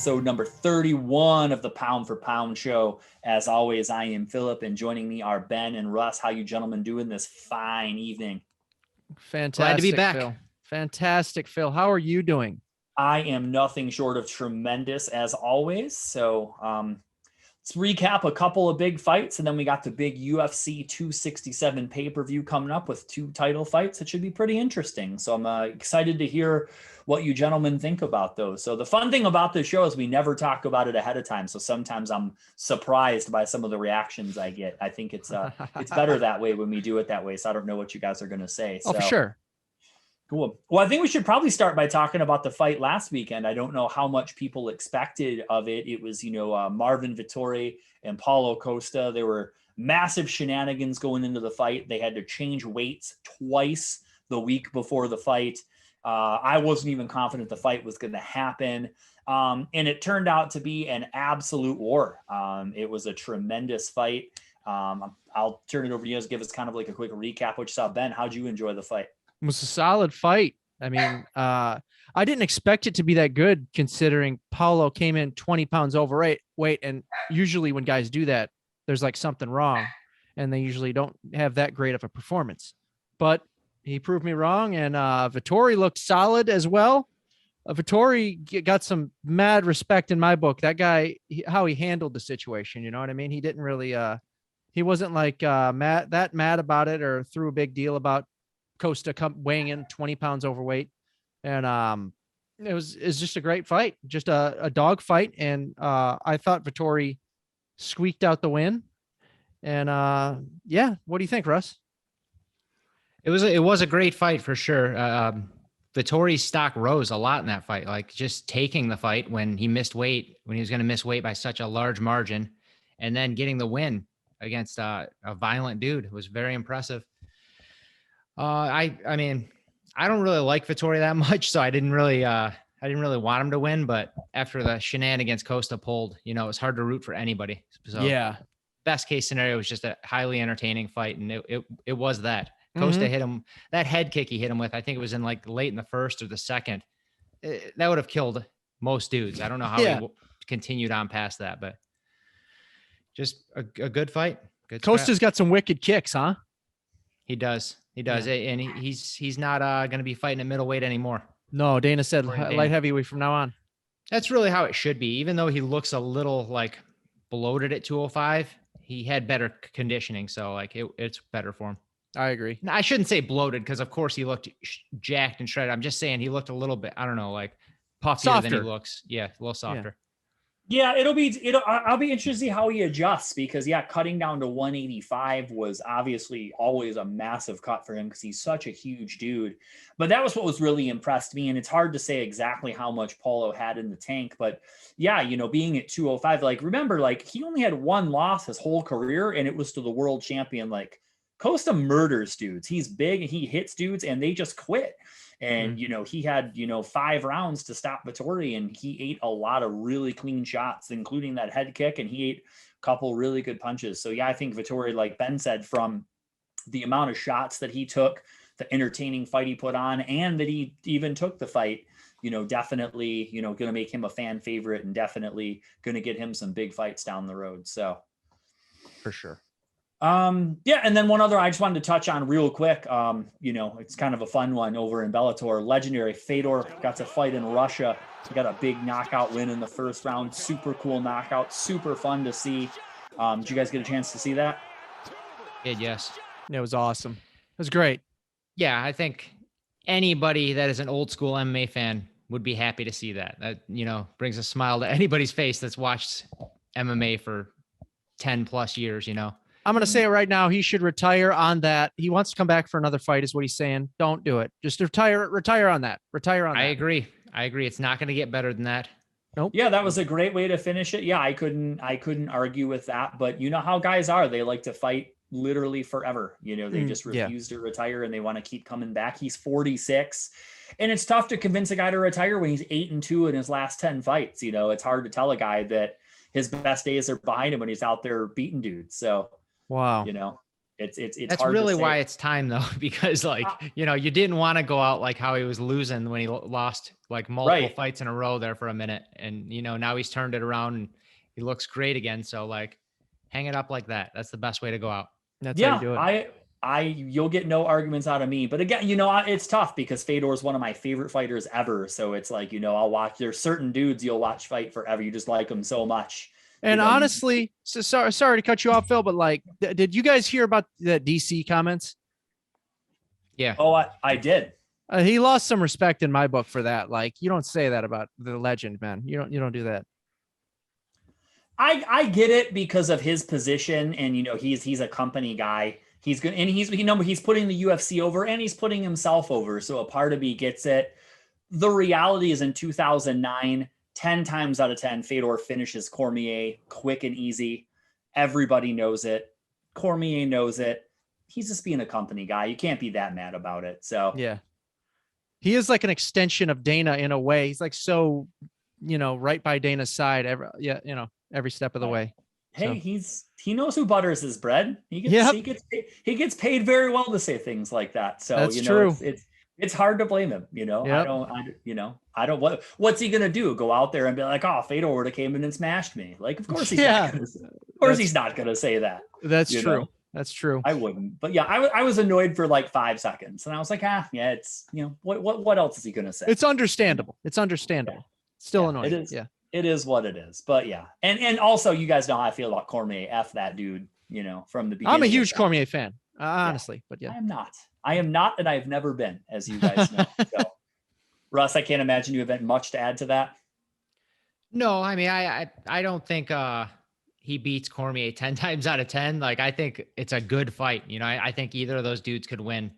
episode number 31 of the Pound for Pound show. As always, I am Philip, and joining me are Ben and Russ. How you gentlemen doing this fine evening? Fantastic. Glad to be back. Phil. Fantastic, Phil. How are you doing? I am nothing short of tremendous as always. So let's recap a couple of big fights, and then we got the big UFC 267 pay-per-view coming up with 2 title fights. It should be pretty interesting. So I'm excited to hear what you gentlemen think about those. So the fun thing about this show is we never talk about it ahead of time. So sometimes I'm surprised by some of the reactions I get. I think it's better that way when we do it that way. So I don't know what you guys are going to say. Oh, for sure. Cool. Well, I think we should probably start by talking about the fight last weekend. I don't know how much people expected of it. It was, Marvin Vettori and Paulo Costa. There were massive shenanigans going into the fight. They had to change weights twice the week before the fight. I wasn't even confident the fight was going to happen. And it turned out to be an absolute war. It was a tremendous fight. I'll turn it over to you guys, give us kind of like a quick recap. What you saw. Ben, how'd you enjoy the fight? It was a solid fight. I mean, I didn't expect it to be that good considering Paulo came in 20 pounds overweight. And usually when guys do that, there's like something wrong and they usually don't have that great of a performance. But he proved me wrong, and Vettori looked solid as well. Vettori got some mad respect in my book. That guy, how he handled the situation, you know what I mean? He didn't really, he wasn't like mad about it or threw a big deal about Costa weighing in 20 pounds overweight. And it's just a great fight, just a dog fight. And I thought Vettori squeaked out the win. And what do you think, Russ? It was a great fight for sure. Vittori's stock rose a lot in that fight, like just taking the fight when he missed weight, when he was going to miss weight by such a large margin, and then getting the win against a violent dude was very impressive. I mean, I don't really like Vettori that much, so I didn't really want him to win. But after the shenanigans Costa pulled, it was hard to root for anybody. So yeah, best case scenario was just a highly entertaining fight, and it was that. Costa hit him, that head kick he hit him with, I think it was in like late in the first or the second. That would have killed most dudes. I don't know how he continued on past that, but just a good fight. Good Costa's got some wicked kicks, huh? He does. Yeah. And he's not going to be fighting at middleweight anymore. No, Dana said light heavyweight from now on. That's really how it should be. Even though he looks a little like bloated at 205, he had better conditioning. So like it's better for him. I agree. Now, I shouldn't say bloated because of course he looked jacked and shredded. I'm just saying he looked a little bit, I don't know, like puffier than he looks. Yeah, a little softer. Yeah, I'll be interested to see how he adjusts because cutting down to 185 was obviously always a massive cut for him because he's such a huge dude. But that was what was really impressed me. And it's hard to say exactly how much Paulo had in the tank, but being at 205, like remember, like he only had one loss his whole career and it was to the world champion. Like Costa murders dudes. He's big and he hits dudes and they just quit. And, he had, 5 rounds to stop Vettori and he ate a lot of really clean shots, including that head kick. And he ate a couple really good punches. So, I think Vettori, like Ben said, from the amount of shots that he took, the entertaining fight he put on, and that he even took the fight, definitely, going to make him a fan favorite and definitely going to get him some big fights down the road. So for sure. And then one other I just wanted to touch on real quick. It's kind of a fun one over in Bellator. Legendary Fedor got to fight in Russia. He got a big knockout win in the first round. Super cool knockout. Super fun to see. Did you guys get a chance to see that? Yes. It was awesome. It was great. Yeah, I think anybody that is an old school MMA fan would be happy to see that. That, brings a smile to anybody's face that's watched MMA for 10 plus years, I'm going to say it right now. He should retire on that. He wants to come back for another fight is what he's saying. Don't do it. Just retire on that. I agree. It's not going to get better than that. Nope. Yeah, that was a great way to finish it. Yeah, I couldn't argue with that, but you know how guys are. They like to fight literally forever. They just refuse to retire and they want to keep coming back. He's 46 and it's tough to convince a guy to retire when he's 8-2 in his last 10 fights. It's hard to tell a guy that his best days are behind him when he's out there beating dudes. So wow. It's That's hard really to say. why it's time though, because like, you know, you didn't want to go out like how he was losing when he lost like multiple Right. fights in a row there for a minute. And, you know, now he's turned it around and he looks great again. So like hang it up like that. That's the best way to go out. That's how you do it. You'll get no arguments out of me. But again, it's tough because Fedor is one of my favorite fighters ever. So it's like, I'll watch. There's certain dudes you'll watch fight forever. You just like them so much. And honestly, so sorry to cut you off, Phil, but like, did you guys hear about the DC comments? Yeah. Oh, I did. He lost some respect in my book for that. Like, you don't say that about the legend, man. You don't do that. I get it because of his position, and he's a company guy. He's good, and he's putting the UFC over, and he's putting himself over. So a part of me gets it. The reality is, in 2009, 10 times out of 10, Fedor finishes Cormier quick and easy. Everybody knows it. Cormier knows it. He's just being a company guy. You can't be that mad about it. So yeah, he is like an extension of Dana in a way. He's like so, right by Dana's side. Every step of the way. Hey, so. he knows who butters his bread. He gets paid very well to say things like that. So that's true. It's hard to blame him. Yep. I don't. What's he gonna do? Go out there and be like, "Oh, Fedor would have came in and smashed me." Like, of course he's not gonna say that. That's true. That's true. I wouldn't. But yeah, I was annoyed for like 5 seconds, and I was like, it's what else is he gonna say? It's understandable. Yeah. Still annoying. It is. Yeah. It is what it is. But yeah. And also, you guys know how I feel about Cormier. F that dude, from the beginning. I'm a huge Cormier fan, honestly. But yeah. I am not, and I've never been, as you guys know. So, Russ, I can't imagine you have much to add to that. No, I mean, I don't think he beats Cormier 10 times out of 10. Like, I think it's a good fight. I think either of those dudes could win.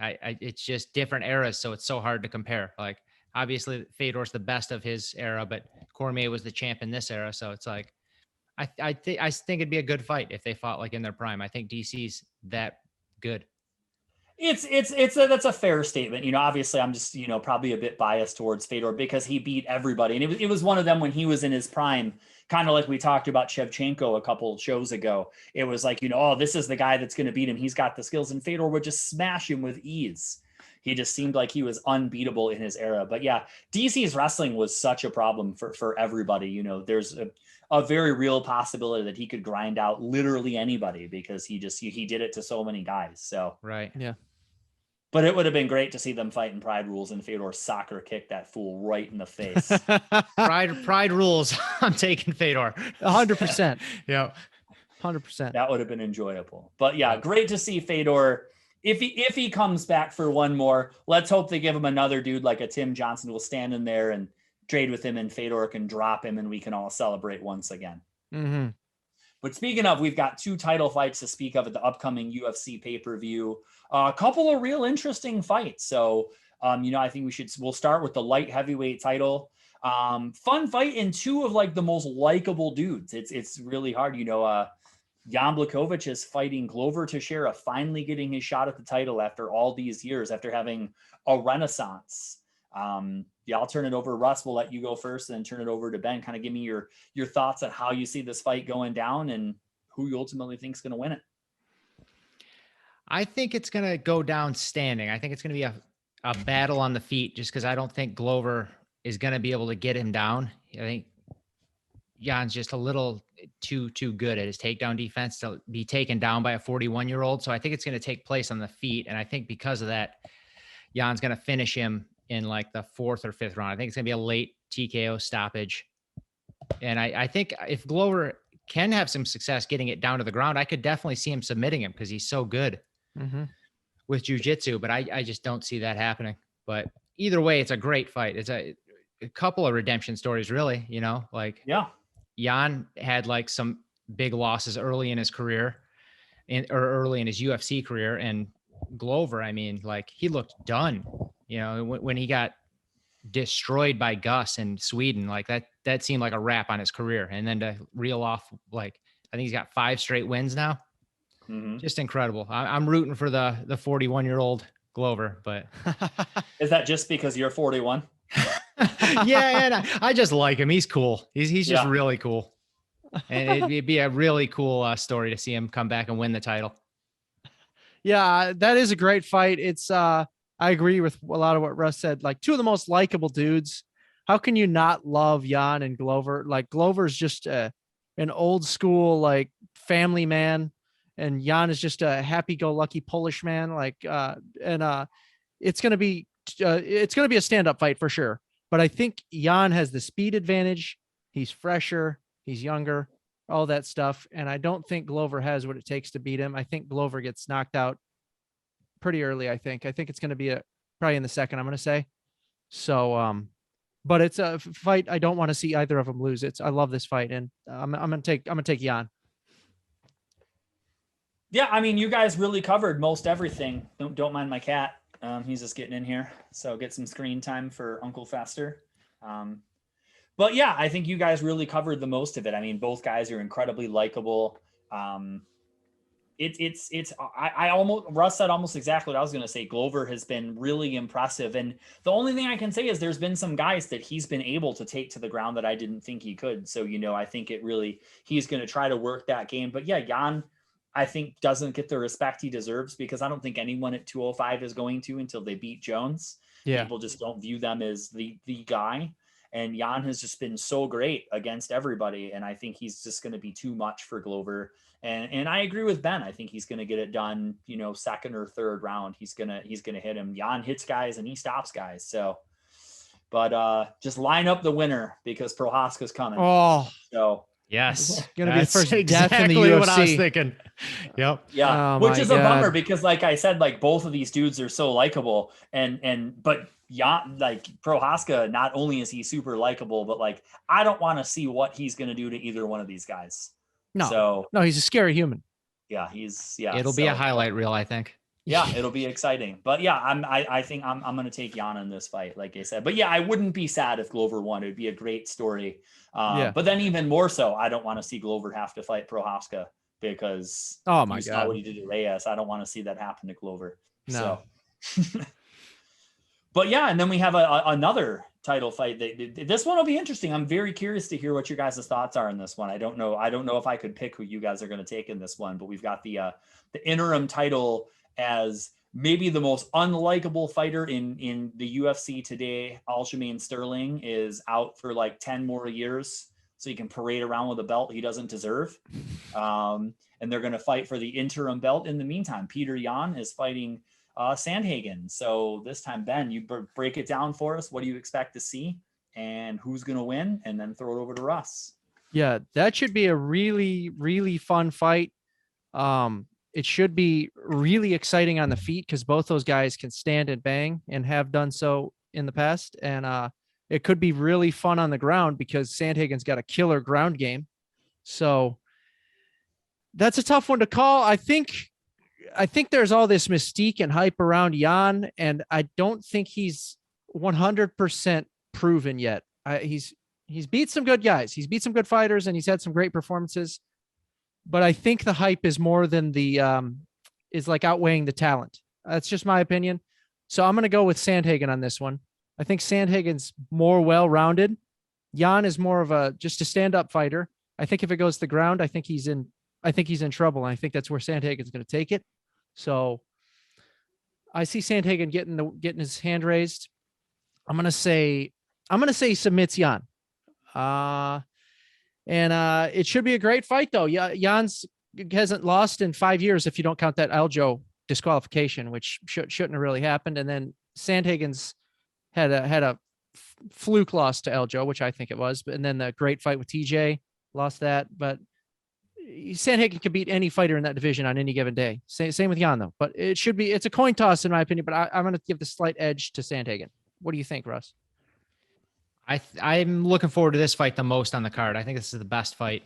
It's just different eras, so it's so hard to compare. Like, obviously, Fedor's the best of his era, but Cormier was the champ in this era. So it's like, I think it'd be a good fight if they fought like in their prime. I think DC's that good. That's a fair statement. Obviously I'm just, probably a bit biased towards Fedor because he beat everybody. And it was one of them when he was in his prime, kind of like we talked about Shevchenko a couple shows ago. It was like, this is the guy that's going to beat him. He's got the skills, and Fedor would just smash him with ease. He just seemed like he was unbeatable in his era. But yeah, DC's wrestling was such a problem for everybody. There's a very real possibility that he could grind out literally anybody because he did it to so many guys. So right. Yeah. But it would have been great to see them fight in Pride Rules and Fedor soccer kick that fool right in the face. Pride Rules. I'm taking Fedor. 100%. Yeah. 100%. That would have been enjoyable. But yeah, great to see Fedor. If he comes back for one more, let's hope they give him another dude like a Tim Johnson who will stand in there and trade with him, and Fedor can drop him and we can all celebrate once again. Mm-hmm. But speaking of, we've got 2 title fights to speak of at the upcoming UFC pay-per-view. A couple of real interesting fights. So, I think we'll start with the light heavyweight title. Fun fight in 2 of like the most likable dudes. It's really hard. Jan Blachowicz is fighting Glover Teixeira, finally getting his shot at the title after all these years, after having a renaissance. I'll turn it over. Russ, we'll let you go first and then turn it over to Ben. Kind of give me your thoughts on how you see this fight going down and who you ultimately think is going to win it. I think it's going to go down standing. I think it's going to be a battle on the feet just because I don't think Glover is going to be able to get him down. I think Jan's just a little too good at his takedown defense to be taken down by a 41-year-old. So I think it's going to take place on the feet. And I think because of that, Jan's going to finish him in like the 4th or 5th round. I think it's going to be a late TKO stoppage. And I think if Glover can have some success getting it down to the ground, I could definitely see him submitting him because he's so good with jiu-jitsu, but I just don't see that happening. But either way, it's a great fight. It's a couple of redemption stories, really, yeah. Jan had like some big losses early in his career or early in his UFC career. And Glover, I mean, like he looked done, when he got destroyed by Gus in Sweden, like that seemed like a wrap on his career. And then to reel off, like, I think he's got 5 straight wins now. Mm-hmm. Just incredible. I'm rooting for the 41-year-old Glover, but is that just because you're 41? Yeah, and I just like him. He's cool. He's just really cool. And it'd be a really cool story to see him come back and win the title. Yeah, that is a great fight. It's I agree with a lot of what Russ said. Like two of the most likable dudes. How can you not love Jan and Glover? Like Glover's just an old school like family man, and Jan is just a happy-go-lucky Polish man. Like it's gonna be a stand-up fight for sure. But I think Jan has the speed advantage. He's fresher. He's younger. All that stuff. And I don't think Glover has what it takes to beat him. I think Glover gets knocked out pretty early. I think it's going to be probably in the second, I'm going to say. So, but it's a fight I don't want to see either of them lose. I love this fight, and I'm going to take Jan. Yeah, I mean, you guys really covered most everything. Don't mind my cat. He's just getting in here, so get some screen time for Uncle Fester. But yeah, I think you guys really covered the most of it. I mean, both guys are incredibly likable. Russ said almost exactly what I was going to say. Glover has been really impressive. And the only thing I can say is there's been some guys that he's been able to take to the ground that I didn't think he could. So, I think he's going to try to work that game. But yeah, Jan, I think doesn't get the respect he deserves because I don't think anyone at 205 is going to until they beat Jones. Yeah. People just don't view them as the guy. And Jan has just been so great against everybody. And I think he's just going to be too much for Glover. And I agree with Ben. I think he's going to get it done, second or third round. He's going to hit him. Jan hits guys and he stops guys. So, but just line up the winner because Prohaska's coming. Oh, so yes, going to be the first death in the exactly UFC. what I was thinking. Yep. Yeah. Which is a bummer because like I said, like both of these dudes are so likable but Jan, like Prohaska, not only is he super likable, but like I don't want to see what he's going to do to either one of these guys. No, he's a scary human. Yeah, It'll be a highlight reel, I think. Yeah, it'll be exciting. But yeah, I think I'm going to take Jan in this fight, like I said. But yeah, I wouldn't be sad if Glover won. It'd be a great story. But then even more so, I don't want to see Glover have to fight Prohaska because oh my God, what he did to Reyes. I don't want to see that happen to Glover. No. So. But yeah, and then we have another title fight. This one will be interesting. I'm very curious to hear what your guys' thoughts are in this one. I don't know if I could pick who you guys are going to take in this one, but we've got the interim title as maybe the most unlikable fighter in the UFC today. Aljamain Sterling is out for like 10 more years, so he can parade around with a belt he doesn't deserve. And they're going to fight for the interim belt. In the meantime, Peter Yan is fighting Sandhagen. So this time, Ben, you break it down for us. What do you expect to see and who's going to win? And then throw it over to Russ. Yeah, that should be a really, really fun fight. It should be really exciting on the feet because both those guys can stand and bang and have done so in the past. And it could be really fun on the ground because Sandhagen's got a killer ground game. So that's a tough one to call. I think there's all this mystique and hype around Jan, and I don't think he's 100% proven yet. He's beat some good guys. He's beat some good fighters, and he's had some great performances. But I think the hype is more than is like outweighing the talent. That's just my opinion. So I'm going to go with Sandhagen on this one. I think Sandhagen's more well-rounded. Jan is more of just a stand-up fighter. I think if it goes to the ground, I think he's in trouble. And I think that's where Sandhagen's going to take it. So I see Sandhagen getting his hand raised. I'm going to say he submits Jan. And it should be a great fight though. Jan's hasn't lost in 5 years if you don't count that Aljo disqualification, which shouldn't have really happened. And then Sandhagen's had a fluke loss to Aljo, which I think it was, and then the great fight with TJ lost that. But Sandhagen can beat any fighter in that division on any given day. Same with Jan though. But it's a coin toss in my opinion. But I'm going to give the slight edge to Sandhagen. What do you think, Russ? I'm looking forward to this fight the most on the card. I think this is the best fight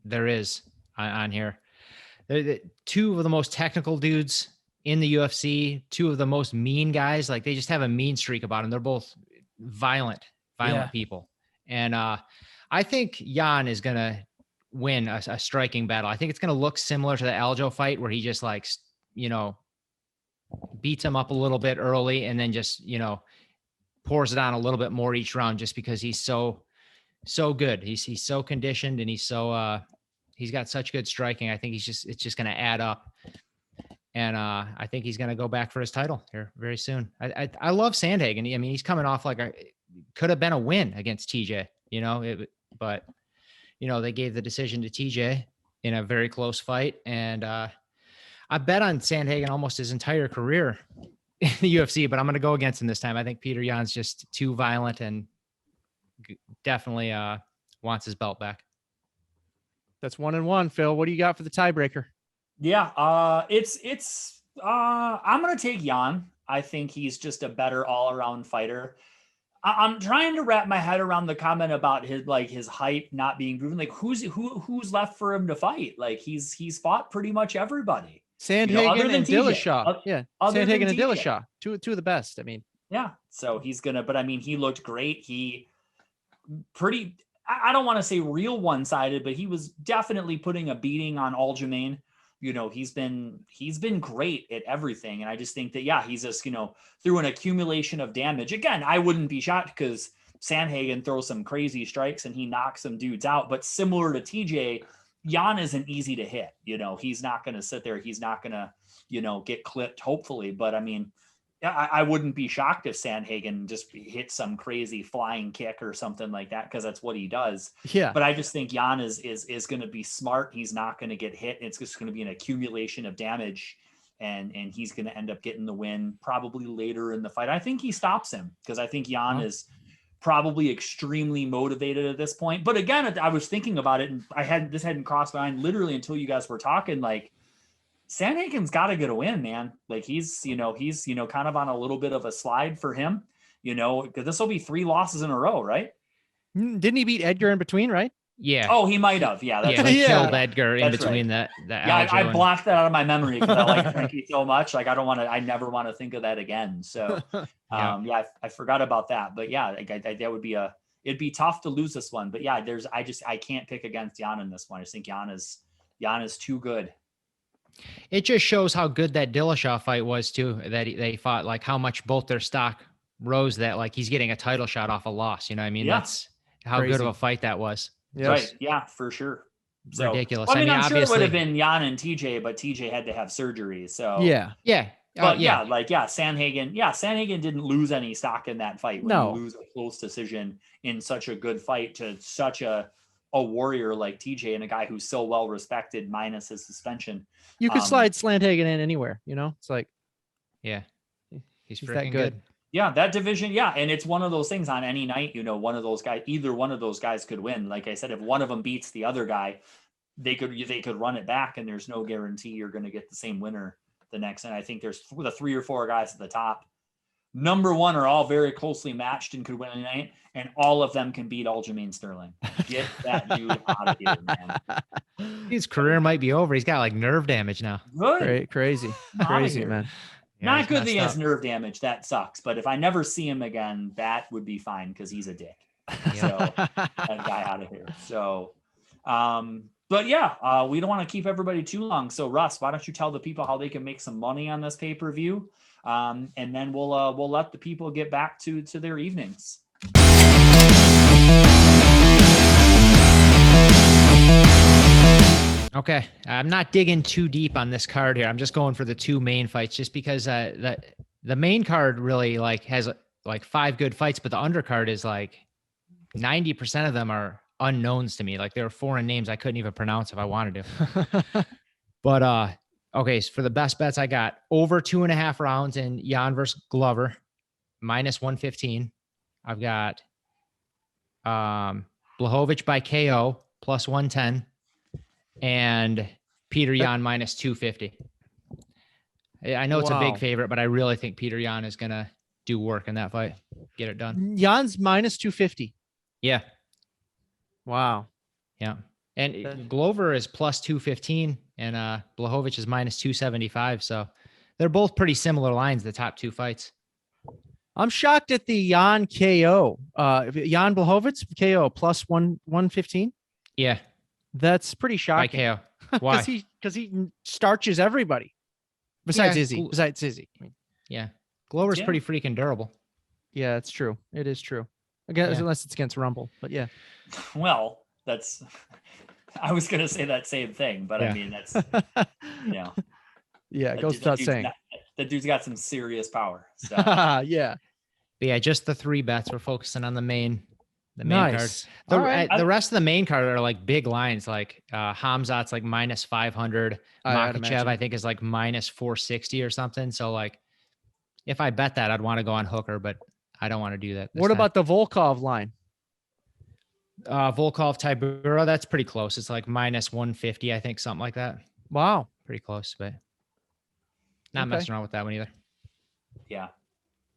there is on here. They're two of the most technical dudes in the UFC, two of the most mean guys. Like they just have a mean streak about them. They're both violent people. And I think Jan is going to win a striking battle. I think it's going to look similar to the Aljo fight where he just beats him up a little bit early and then just, pours it on a little bit more each round just because he's so good. He's so conditioned and he's got such good striking. I think it's just going to add up. And I think he's going to go back for his title here very soon. I love Sandhagen. I mean, he's coming off like could have been a win against TJ, but they gave the decision to TJ in a very close fight. And I bet on Sandhagen almost his entire career in the UFC, but I'm going to go against him this time. I think Peter Yan's just too violent and definitely wants his belt back. That's 1-1, Phil. What do you got for the tiebreaker? Yeah, I'm gonna take Jan. I think he's just a better all-around fighter. I'm trying to wrap my head around the comment about his height not being proven. Like who's left for him to fight? Like he's fought pretty much everybody. Sandhagen and Dillashaw. Yeah, Sandhagen and TJ. Dillashaw, two of the best. I mean, yeah. So he's gonna, but I mean, he looked great. I don't want to say real one-sided, but he was definitely putting a beating on Aljamain. He's been great at everything. And I just think that, yeah, he's just, through an accumulation of damage. Again, I wouldn't be shocked because Sandhagen throws some crazy strikes and he knocks some dudes out. But similar to TJ, Jan isn't easy to hit. He's not going to sit there. He's not going to, get clipped, hopefully. But I mean, I wouldn't be shocked if Sandhagen just hit some crazy flying kick or something like that, because that's what he does. Yeah. But I just think Jan is going to be smart. He's not going to get hit. It's just going to be an accumulation of damage, and he's going to end up getting the win probably later in the fight. I think he stops him because I think Jan is probably extremely motivated at this point. But again, I was thinking about it, and this hadn't crossed my mind literally until you guys were talking. Like, Sandhagen's got to get a win, man. Like he's kind of on a little bit of a slide for him, because this will be 3 losses in a row, right? Didn't he beat Edgar in between, right? Yeah. Oh, he might have. Yeah. That's he killed Edgar in between that. Yeah, I blocked that out of my memory because I like Frankie so much. Like I never want to think of that again. So I forgot about that. But yeah, that would be it'd be tough to lose this one. But yeah, I can't pick against Jan in this one. I just think Jan is too good. It just shows how good that Dillashaw fight was too, that they fought, like how much both their stock rose, that like he's getting a title shot off a loss. You know what I mean? Yeah. That's how Crazy. Good of a fight that was. Yes. Right. Yeah, for sure. So, ridiculous. I mean, I'm sure it obviously would have been Jan and TJ, but TJ had to have surgery. So yeah. But Sandhagen didn't lose any stock in that fight. When you lose a close decision in such a good fight to such a warrior like TJ, and a guy who's so well respected minus his suspension. You could slide Sandhagen in anywhere, It's like, yeah, he's that good. Yeah, that division. Yeah. And it's one of those things on any night, one of those guys, either one of those guys could win. Like I said, if one of them beats the other guy, they could run it back, and there's no guarantee you're going to get the same winner the next. And I think there's the 3 or 4 guys at the top. Number 1 are all very closely matched and could win a night, and all of them can beat Aljamain Sterling. Get that dude out of here, man. His career might be over. He's got like nerve damage now. Good. Crazy, man. Yeah, not good that he has nerve damage. That sucks. But if I never see him again, that would be fine because he's a dick. So that guy out of here. So, but yeah, we don't want to keep everybody too long. So Russ, why don't you tell the people how they can make some money on this pay-per-view? And then we'll let the people get back to their evenings. Okay, I'm not digging too deep on this card here. I'm just going for the 2 main fights, just because the main card really has 5 good fights, but the undercard is 90% of them are unknowns to me. Like, there are foreign names I couldn't even pronounce if I wanted to. But okay, so for the best bets, I got over 2.5 rounds in Jan versus Glover, -115. I've got Blachowicz by KO +110, and Peter Yan -250. I know it's a big favorite, but I really think Peter Yan is gonna do work in that fight, get it done. Jan's -250. Yeah. Wow. Yeah. And Glover is +215, and Blachowicz is -275. So they're both pretty similar lines, the top 2 fights. I'm shocked at the Jan KO. Jan Blachowicz KO +115. Yeah. That's pretty shocking. By KO. Why? Because he starches everybody. Besides Izzy. Yeah. Glover's pretty freaking durable. Yeah, it's true. It is true. Unless it's against Rumble. But yeah. Well, I was going to say that same thing, but I mean, that's, Yeah, it goes without saying. That dude's got some serious power. So. Yeah. But yeah, just the 3 bets. We're focusing on the main Nice. card. All right. The rest of the main card are like big lines. Like Hamzat's like minus 500. I'd Makhachev, imagine. I think, is like minus 460 or something. So like, if I bet that, I'd want to go on Hooker, but I don't want to do that. What about the Volkov line? Volkov Tybura? That's pretty close. It's like minus 150, I think, something like that. Wow. Pretty close, but not messing around with that one either. Yeah.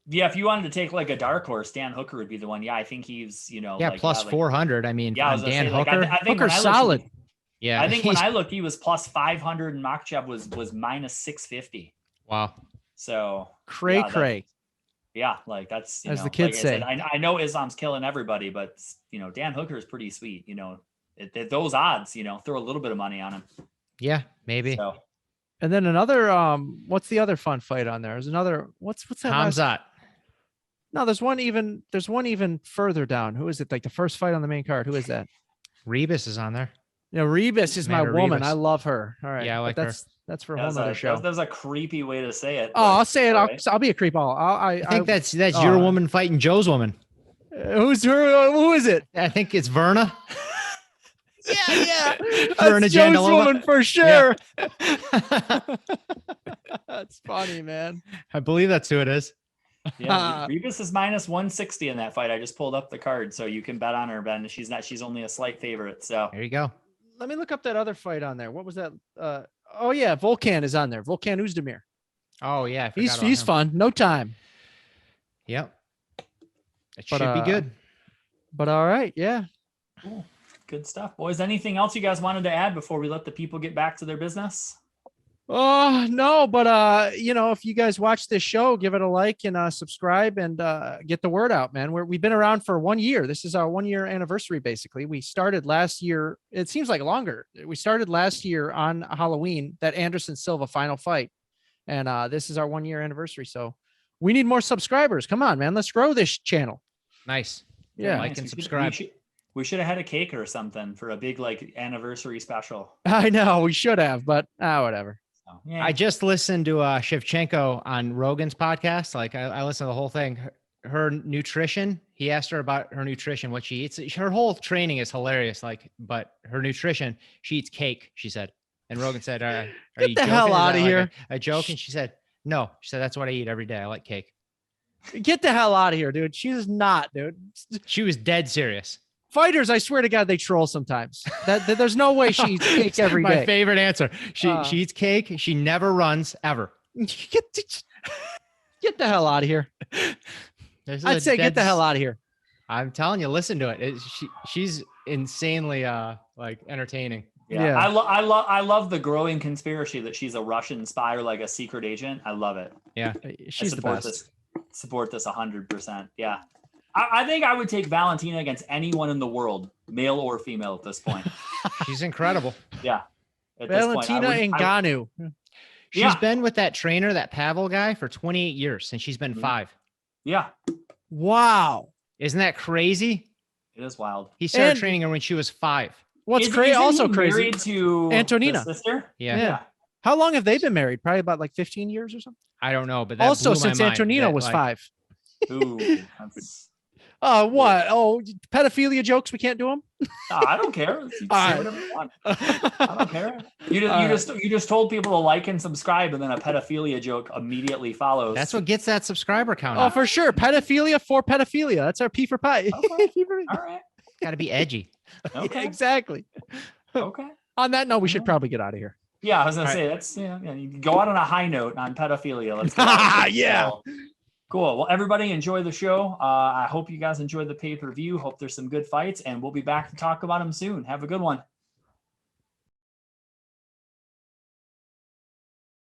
Yeah, if you wanted to take like a dark horse, Dan Hooker would be the one. Yeah, I think he's, plus 400. I mean, yeah, Dan Hooker. I think Hooker's solid. Yeah. I think when I looked, he was plus 500 and Makhachev was minus 650. Wow. So cray. Yeah, like that's as the kids say. I know Islam's killing everybody, but Dan Hooker is pretty sweet. At those odds, throw a little bit of money on him. Yeah, maybe. So. And then another, what's the other fun fight on there? There's another, what's that? Hamzat. No, there's one even further down. Who is it? Like the first fight on the main card. Who is that? Rebus is on there. Rebus is my woman. Rebus. I love her. All right. Yeah, I like her. That's for a whole nother show. That was a creepy way to say it. Oh, I'll say it. Right. I'll be a creep. I think that's your woman fighting Joe's woman. Who's her? Who is it? I think it's Verna. Yeah. Verna That's Joe's woman for sure. Yeah. That's funny, man. I believe that's who it is. Yeah, Rebus is minus 160 in that fight. I just pulled up the card, so you can bet on her, Ben. She's only a slight favorite. So there you go. Let me look up that other fight on there. What was that? Oh yeah, Volkan is on there. Volkan Oezdemir. Oh yeah, he's fun. No time. Yep. It should be good. But all right, yeah. Cool. Good stuff, boys. Anything else you guys wanted to add before we let the people get back to their business? Oh no, but if you guys watch this show, give it a like and subscribe and get the word out, man. We've been around for 1 year. This is our 1 year anniversary. Basically, we started last year. It seems like longer. We started last year on Halloween, that Anderson Silva final fight, and this is our 1 year anniversary. So we need more subscribers. Come on, man. Let's grow this channel. Nice. Yeah. Like and subscribe. We should have had a cake or something for a big anniversary special. I know we should have, but whatever. So, yeah. I just listened to Shevchenko on Rogan's podcast. I listened to the whole thing. Her nutrition. He asked her about her nutrition, what she eats. Her whole training is hilarious. But her nutrition, she eats cake. She said, and Rogan said, "Are you the joking? hell out of here?" A joke?" And she said, "No." She said, "That's what I eat every day. I like cake." Get the hell out of here, dude. She's not, dude. She was dead serious. Fighters, I swear to God, they troll sometimes. That there's no way she eats cake every day. My favorite answer. She eats cake. She never runs ever. Get the hell out of here. I'd say get the hell out of here. I'm telling you, listen to it. She's insanely entertaining. Yeah. I love the growing conspiracy that she's a Russian spy or like a secret agent. I love it. Yeah, she's the best. Support this 100%. Yeah. I think I would take Valentina against anyone in the world, male or female at this point. She's incredible. Yeah. Valentina Ngannou. She's been with that trainer, that Pavel guy, for 28 years, and she's been 5. Yeah. Wow. Isn't that crazy? It is wild. He started training her when she was 5. What's crazy? Also crazy. Married to Antonina. Sister? Yeah. How long have they been married? Probably about 15 years or something. I don't know, but that also blew my since mind. Antonina was 5. Ooh. What? Oh, pedophilia jokes. We can't do them. I don't care. You say whatever you want. I don't care. You just told people to like and subscribe, and then a pedophilia joke immediately follows. That's what gets that subscriber count. Oh, for sure. Pedophilia for pedophilia. That's our P4P. Okay. All right. Got to be edgy. Okay. Exactly. Okay. On that note, we should probably get out of here. Yeah, I was gonna say that's you can go out on a high note on pedophilia. Let's go. Yeah. So, cool. Well, everybody enjoy the show. I hope you guys enjoy the pay-per-view. Hope there's some good fights, and we'll be back to talk about them soon. Have a good one.